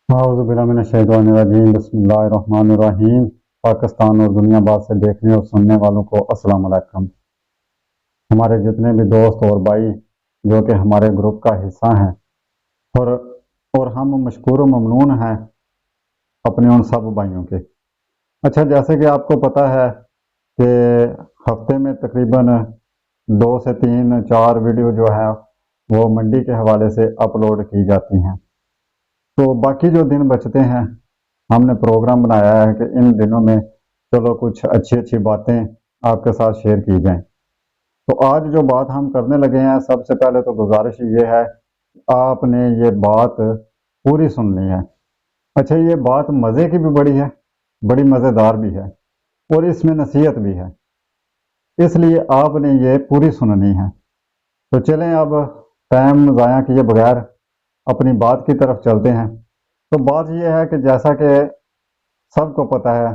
اعوذ باللہ من الشیطان الرجیم بسم اللہ الرحمن الرحیم۔ پاکستان اور دنیا بعد سے دیکھنے اور سننے والوں کو السلام علیکم۔ ہمارے جتنے بھی دوست اور بھائی جو کہ ہمارے گروپ کا حصہ ہیں اور ہم مشکور و ممنون ہیں اپنے ان سب بھائیوں کے۔ اچھا، جیسے کہ آپ کو پتہ ہے کہ ہفتے میں تقریباً 2 سے 3 4 ویڈیو جو ہے وہ منڈی کے حوالے سے اپلوڈ کی جاتی ہیں۔ تو باقی جو دن بچتے ہیں ہم نے پروگرام بنایا ہے کہ ان دنوں میں چلو کچھ اچھی باتیں آپ کے ساتھ شیئر کی جائیں۔ تو آج جو بات ہم کرنے لگے ہیں، سب سے پہلے تو گزارش یہ ہے آپ نے یہ بات پوری سننی ہے۔ اچھا، یہ بات مزے کی بھی بڑی ہے، بڑی مزیدار بھی ہے اور اس میں نصیحت بھی ہے، اس لیے آپ نے یہ پوری سننی ہے۔ تو چلیں اب ٹائم ضائع کیے بغیر اپنی بات کی طرف چلتے ہیں۔ تو بات یہ ہے کہ جیسا کہ سب کو پتہ ہے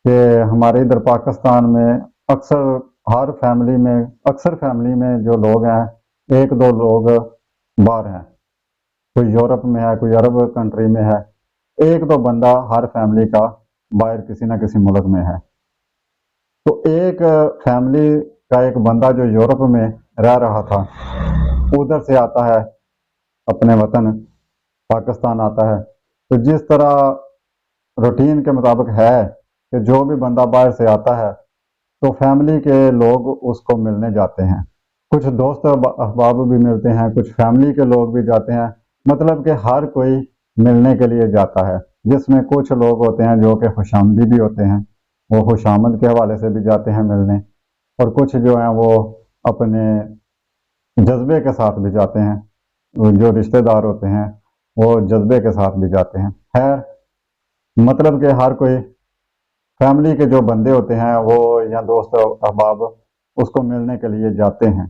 کہ ہمارے ادھر پاکستان میں اکثر فیملی میں جو لوگ ہیں، 1 2 لوگ باہر ہیں، کوئی یورپ میں ہے، کوئی عرب کنٹری میں ہے، 1 2 بندہ ہر فیملی کا باہر کسی نہ کسی ملک میں ہے۔ تو ایک فیملی کا ایک بندہ جو یورپ میں رہ رہا تھا، ادھر سے آتا ہے اپنے وطن پاکستان آتا ہے۔ تو جس طرح روٹین کے مطابق ہے کہ جو بھی بندہ باہر سے آتا ہے تو فیملی کے لوگ اس کو ملنے جاتے ہیں، کچھ دوست احباب بھی ملتے ہیں، کچھ فیملی کے لوگ بھی جاتے ہیں، مطلب کہ ہر کوئی ملنے کے لیے جاتا ہے، جس میں کچھ لوگ ہوتے ہیں جو کہ خوش آمدی بھی ہوتے ہیں، وہ خوش آمد کے حوالے سے بھی جاتے ہیں ملنے، اور کچھ جو ہیں وہ اپنے جذبے کے ساتھ بھی جاتے ہیں، جو رشتہ دار ہوتے ہیں وہ جذبے کے ساتھ بھی جاتے ہیں۔ خیر، مطلب کہ ہر کوئی فیملی کے جو بندے ہوتے ہیں وہ یا دوست احباب اس کو ملنے کے لیے جاتے ہیں۔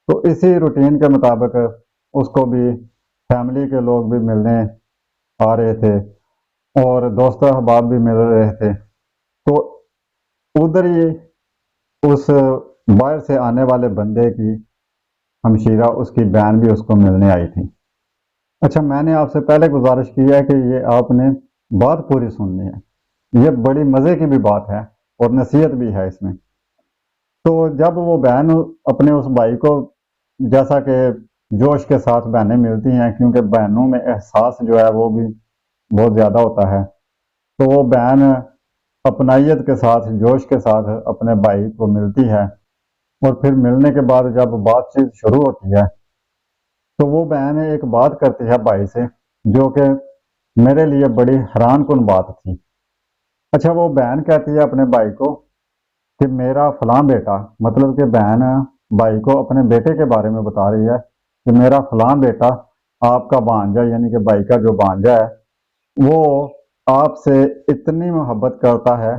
تو اسی روٹین کے مطابق اس کو بھی فیملی کے لوگ بھی ملنے آ رہے تھے اور دوست احباب بھی مل رہے تھے۔ تو ادھر ہی اس باہر سے آنے والے بندے کی ہمشیرہ، اس کی بہن بھی اس کو ملنے آئی تھی۔ اچھا، میں نے آپ سے پہلے گزارش کی ہے کہ یہ آپ نے بات پوری سننی ہے، یہ بڑی مزے کی بھی بات ہے اور نصیحت بھی ہے اس میں۔ تو جب وہ بہن اپنے اس بھائی کو، جیسا کہ جوش کے ساتھ بہنیں ملتی ہیں کیونکہ بہنوں میں احساس جو ہے وہ بھی بہت زیادہ ہوتا ہے، تو وہ بہن اپنائیت کے ساتھ، جوش کے ساتھ اپنے بھائی کو ملتی ہے، اور پھر ملنے کے بعد جب بات چیت شروع ہوتی ہے تو وہ بہن ایک بات کرتی ہے بھائی سے جو کہ میرے لیے بڑی حیران کن بات تھی۔ اچھا، وہ بہن کہتی ہے اپنے بھائی کو کہ میرا فلاں بیٹا، مطلب کہ بہن بھائی کو اپنے بیٹے کے بارے میں بتا رہی ہے کہ میرا فلاں بیٹا، آپ کا بھانجا یعنی کہ بھائی کا جو بھانجا ہے، وہ آپ سے اتنی محبت کرتا ہے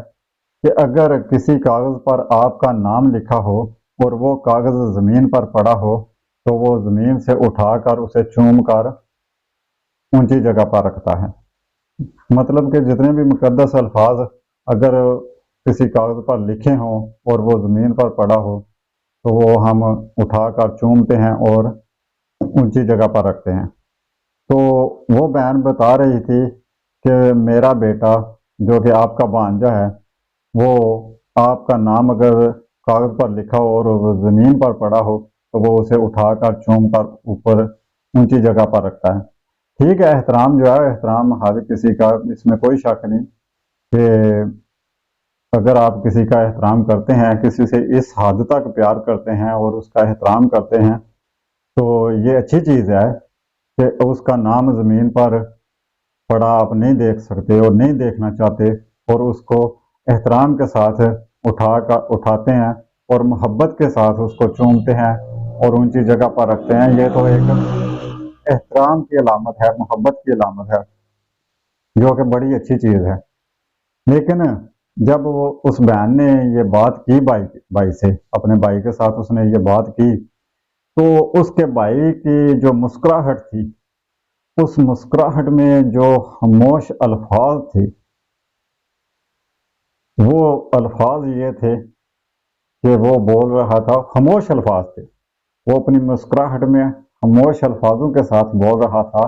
کہ اگر کسی کاغذ پر آپ کا نام لکھا ہو اور وہ کاغذ زمین پر پڑا ہو تو وہ زمین سے اٹھا کر اسے چوم کر اونچی جگہ پر رکھتا ہے۔ مطلب کہ جتنے بھی مقدس الفاظ اگر کسی کاغذ پر لکھے ہوں اور وہ زمین پر پڑا ہو تو وہ ہم اٹھا کر چومتے ہیں اور اونچی جگہ پر رکھتے ہیں۔ تو وہ بہن بتا رہی تھی کہ میرا بیٹا جو کہ آپ کا بھانجا ہے، وہ آپ کا نام اگر کاغذ پر لکھا ہو اور وہ زمین پر پڑا ہو تو وہ اسے اٹھا کر چوم کر اوپر اونچی جگہ پر رکھتا ہے۔ ٹھیک ہے، احترام جو ہے، احترام ہر کسی کا، اس میں کوئی شک نہیں کہ اگر آپ کسی کا احترام کرتے ہیں، کسی سے اس حد تک پیار کرتے ہیں اور اس کا احترام کرتے ہیں تو یہ اچھی چیز ہے کہ اس کا نام زمین پر پڑا آپ نہیں دیکھ سکتے اور نہیں دیکھنا چاہتے اور اس کو احترام کے ساتھ اٹھاتے ہیں اور محبت کے ساتھ اس کو چومتے ہیں اور اونچی جگہ پر رکھتے ہیں۔ یہ تو ایک احترام کی علامت ہے، محبت کی علامت ہے، جو کہ بڑی اچھی چیز ہے۔ لیکن جب وہ اس بہن نے یہ بات کی بھائی سے، اپنے بھائی کے ساتھ اس نے یہ بات کی، تو اس کے بھائی کی جو مسکراہٹ تھی، اس مسکراہٹ میں جو خاموش الفاظ تھے، وہ الفاظ یہ تھے کہ وہ بول رہا تھا، خاموش الفاظ تھے، وہ اپنی مسکراہٹ میں خاموش الفاظوں کے ساتھ بول رہا تھا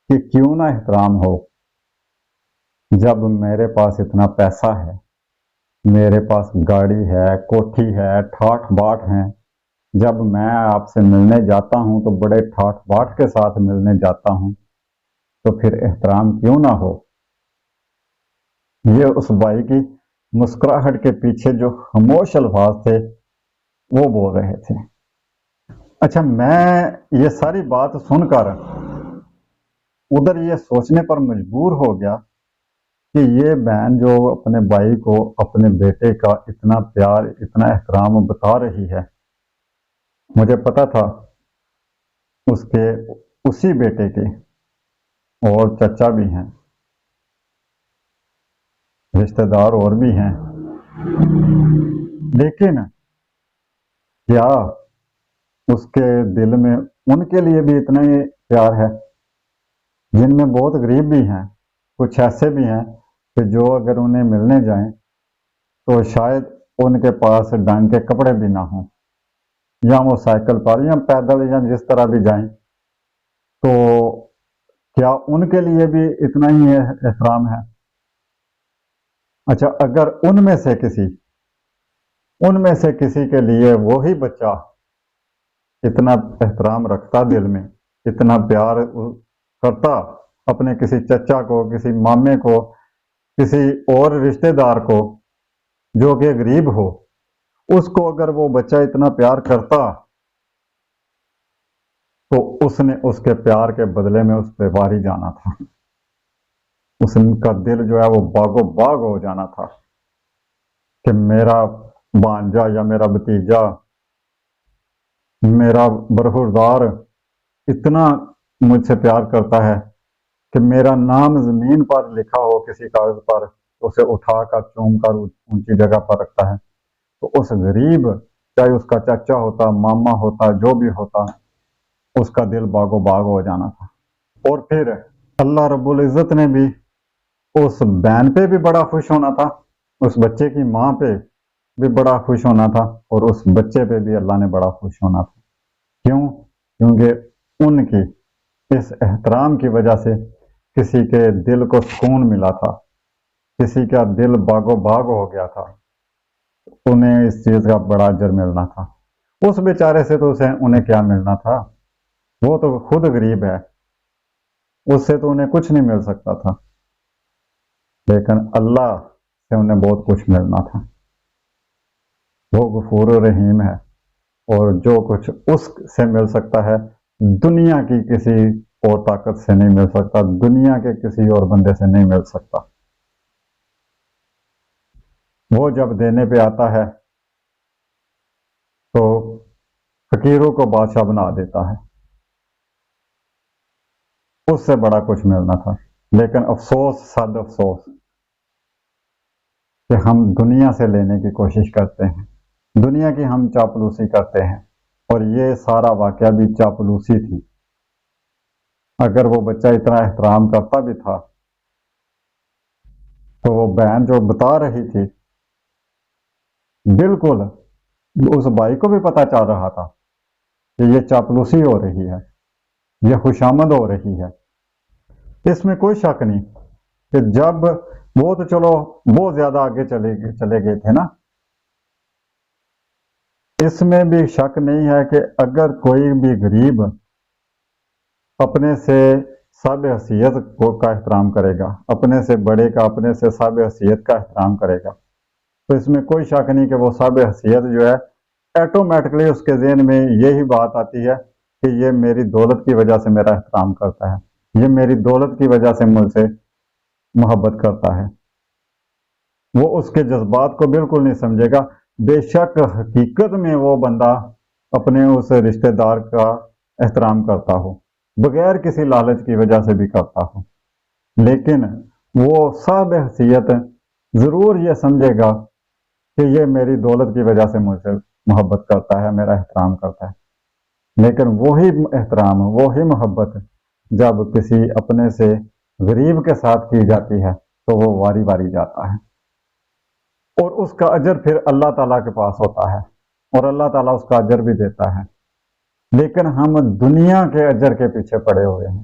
کہ کیوں نہ احترام ہو، جب میرے پاس اتنا پیسہ ہے، میرے پاس گاڑی ہے، کوٹھی ہے، ٹھاٹھ باٹھ ہیں، جب میں آپ سے ملنے جاتا ہوں تو بڑے ٹھاٹھ باٹھ کے ساتھ ملنے جاتا ہوں، تو پھر احترام کیوں نہ ہو؟ یہ اس بھائی کی مسکراہٹ کے پیچھے جو خاموش الفاظ تھے وہ بول رہے تھے۔ اچھا، میں یہ ساری بات سن کر ادھر یہ سوچنے پر مجبور ہو گیا کہ یہ بہن جو اپنے بھائی کو، اپنے بیٹے کا اتنا پیار، اتنا احترام بتا رہی ہے، مجھے پتا تھا اس کے اسی بیٹے کے اور چچا بھی ہیں، رشتہ دار اور بھی ہیں، لیکن کیا اس کے دل میں ان کے لیے بھی اتنا ہی پیار ہے؟ جن میں بہت غریب بھی ہیں، کچھ ایسے بھی ہیں کہ جو اگر انہیں ملنے جائیں تو شاید ان کے پاس ڈنگ کے کپڑے بھی نہ ہوں، یا وہ سائیکل پر یا پیدل یا جس طرح بھی جائیں، تو کیا ان کے لیے بھی اتنا ہی احترام ہے؟ اچھا، اگر ان میں سے کسی کے لیے وہی بچہ اتنا احترام رکھتا، دل میں اتنا پیار کرتا اپنے کسی چچا کو، کسی مامے کو، کسی اور رشتہ دار کو جو کہ غریب ہو، اس کو اگر وہ بچہ اتنا پیار کرتا تو اس نے اس کے پیار کے بدلے میں اس پہ واری جانا تھا، اس کا دل جو ہے وہ باغ و باغ ہو جانا تھا کہ میرا بھانجا یا میرا بھتیجا، میرا برخوردار اتنا مجھ سے پیار کرتا ہے کہ میرا نام زمین پر لکھا ہو کسی کاغذ پر، اسے اٹھا کر چوم کر اونچی جگہ پر رکھتا ہے، تو اس غریب، چاہے اس کا چچا ہوتا، ماما ہوتا، جو بھی ہوتا، اس کا دل باغ و باغ ہو جانا تھا۔ اور پھر اللہ رب العزت نے بھی اس بہن پہ بھی بڑا خوش ہونا تھا، اس بچے کی ماں پہ بھی بڑا خوش ہونا تھا، اور اس بچے پہ بھی اللہ نے بڑا خوش ہونا تھا۔ کیوں؟ کیونکہ ان کی اس احترام کی وجہ سے کسی کے دل کو سکون ملا تھا، کسی کا دل باغ و باغ ہو گیا تھا، انہیں اس چیز کا بڑا اجر ملنا تھا۔ اس بیچارے سے تو انہیں کیا ملنا تھا؟ وہ تو خود غریب ہے، اس سے تو انہیں کچھ نہیں مل سکتا تھا، لیکن اللہ سے انہیں بہت کچھ ملنا تھا۔ وہ غفور رحیم ہے، اور جو کچھ اس سے مل سکتا ہے دنیا کی کسی اور طاقت سے نہیں مل سکتا، دنیا کے کسی اور بندے سے نہیں مل سکتا۔ وہ جب دینے پہ آتا ہے تو فقیروں کو بادشاہ بنا دیتا ہے، اس سے بڑا کچھ ملنا تھا۔ لیکن افسوس، صد افسوس کہ ہم دنیا سے لینے کی کوشش کرتے ہیں، دنیا کی ہم چاپلوسی کرتے ہیں، اور یہ سارا واقعہ بھی چاپلوسی تھی۔ اگر وہ بچہ اتنا احترام کرتا بھی تھا تو وہ بہن جو بتا رہی تھی، بالکل اس بھائی کو بھی پتہ چل رہا تھا کہ یہ چاپلوسی ہو رہی ہے، یہ خوشامد ہو رہی ہے۔ اس میں کوئی شک نہیں کہ جب وہ تو چلو بہت زیادہ آگے چلے گئے تھے نا، اس میں بھی شک نہیں ہے کہ اگر کوئی بھی غریب اپنے سے صاحب حیثیت کا احترام کرے گا، اپنے سے بڑے کا، اپنے سے صاحب حیثیت کا احترام کرے گا، تو اس میں کوئی شک نہیں کہ وہ صاحب حیثیت جو ہے ایٹومیٹکلی اس کے ذہن میں یہی بات آتی ہے کہ یہ میری دولت کی وجہ سے میرا احترام کرتا ہے، یہ میری دولت کی وجہ سے مجھ سے محبت کرتا ہے۔ وہ اس کے جذبات کو بالکل نہیں سمجھے گا، بے شک حقیقت میں وہ بندہ اپنے اس رشتہ دار کا احترام کرتا ہو، بغیر کسی لالچ کی وجہ سے بھی کرتا ہو، لیکن وہ صاحب حیثیت ضرور یہ سمجھے گا کہ یہ میری دولت کی وجہ سے مجھ سے محبت کرتا ہے، میرا احترام کرتا ہے۔ لیکن وہی احترام، وہی محبت جب کسی اپنے سے غریب کے ساتھ کی جاتی ہے تو وہ واری واری جاتا ہے، اور اس کا اجر پھر اللہ تعالیٰ کے پاس ہوتا ہے، اور اللہ تعالیٰ اس کا اجر بھی دیتا ہے۔ لیکن ہم دنیا کے اجر کے پیچھے پڑے ہوئے ہیں،